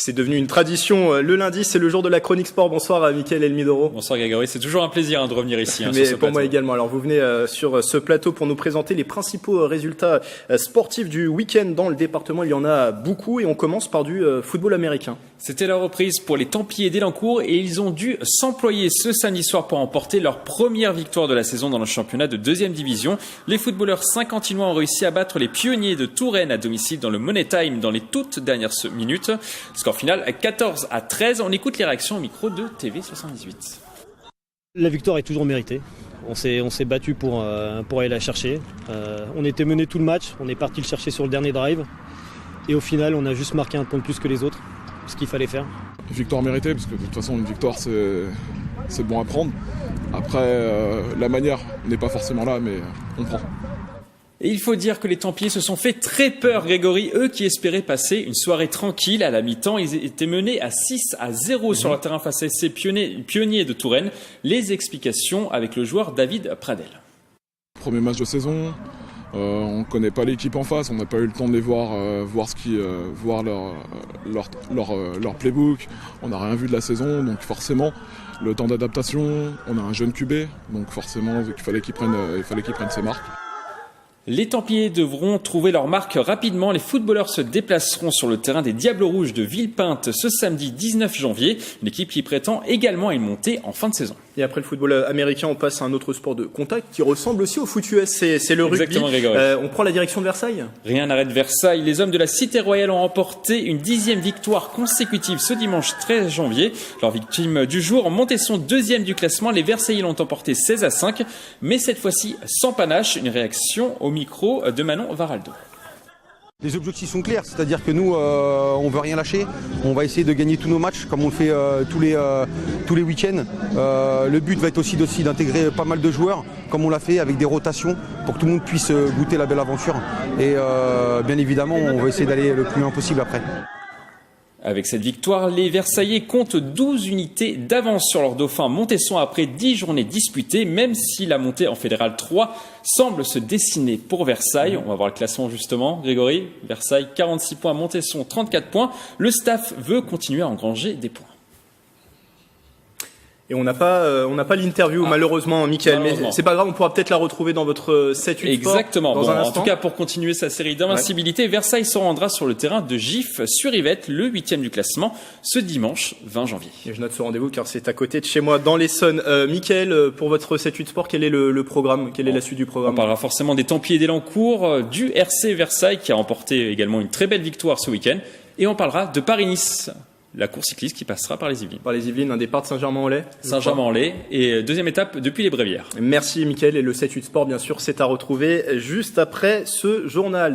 C'est devenu une tradition. Le lundi, c'est le jour de la chronique sport. Bonsoir Mickaël Elmidoro. Bonsoir Grégory, c'est toujours un plaisir de revenir ici. Mais pour moi également. Alors vous venez sur ce plateau pour nous présenter les principaux résultats sportifs du week-end dans le département. Il y en a beaucoup et on commence par du football américain. C'était la reprise pour les Templiers d'Élancourt et ils ont dû s'employer ce samedi soir pour emporter leur première victoire de la saison dans le championnat de 2e division. Les footballeurs saint-quentinois ont réussi à battre les Pionniers de Touraine à domicile dans le Money Time dans les toutes dernières minutes. Score final 14-13. On écoute les réactions au micro de TV78. La victoire est toujours méritée. On s'est battu pour aller la chercher. On était mené tout le match. On est parti le chercher sur le dernier drive. Et au final, on a juste marqué un point de plus que les autres. Ce qu'il fallait faire. Victoire méritée, parce que de toute façon, une victoire, c'est bon à prendre. Après, la manière n'est pas forcément là, mais on prend. Et il faut dire que les Templiers se sont fait très peur, Grégory, eux qui espéraient passer une soirée tranquille à la mi-temps. Ils étaient menés à 6-0 sur le terrain face à ces Pionniers de Touraine. Les explications avec le joueur David Pradel. Premier match de saison, on ne connaît pas l'équipe en face, on n'a pas eu le temps de les voir, voir leur playbook. On n'a rien vu de la saison, donc forcément, le temps d'adaptation, on a un jeune QB, donc forcément, il fallait qu'il prenne ses marques. Les Templiers devront trouver leur marque rapidement. Les footballeurs se déplaceront sur le terrain des Diables Rouges de Villepinte ce samedi 19 janvier. Une équipe qui prétend également à une montée en fin de saison. Et après le football américain, on passe à un autre sport de contact qui ressemble aussi au foot US, c'est le rugby. On prend la direction de Versailles. Rien n'arrête Versailles. Les hommes de la Cité Royale ont remporté une 10e victoire consécutive ce dimanche 13 janvier. Leur victime du jour, Montesson, 2e du classement. Les Versaillais l'ont emporté 16-5, mais cette fois-ci sans panache. Une réaction au micro de Manon Varaldo. Les objectifs sont clairs, c'est-à-dire que nous, on ne veut rien lâcher. On va essayer de gagner tous nos matchs comme on le fait tous les week-ends. Le but va être aussi d'intégrer pas mal de joueurs, comme on l'a fait avec des rotations, pour que tout le monde puisse goûter la belle aventure. Et bien évidemment, on va essayer d'aller le plus loin possible après. Avec cette victoire, les Versaillais comptent 12 unités d'avance sur leur dauphin Montesson après 10 journées disputées, même si la montée en Fédéral 3 semble se dessiner pour Versailles. On va voir le classement justement. Grégory, Versailles 46 points, Montesson 34 points. Le staff veut continuer à engranger des points. Et on n'a pas l'interview malheureusement, Mickaël, mais c'est pas grave, on pourra peut-être la retrouver dans votre 7-8 Exactement. Sport dans un instant. En tout cas, pour continuer sa série d'invincibilité, Versailles se rendra sur le terrain de Gif-sur-Yvette, le 8e du classement, ce dimanche 20 janvier. Et je note ce rendez-vous car c'est à côté de chez moi, dans l'Essonne. Mickaël, pour votre 7-8 Sport, quel est le programme? Quelle est la suite du programme? On parlera forcément des Templiers d'Élancourt, du RC Versailles qui a remporté également une très belle victoire ce week-end, et on parlera de Paris-Nice. La course cycliste qui passera par les Yvelines. Par les Yvelines, un départ de Saint-Germain-en-Laye. Saint-Germain-en-Laye et deuxième étape depuis les Brévières. Merci Mickaël, et le 7-8 Sport bien sûr c'est à retrouver juste après ce journal.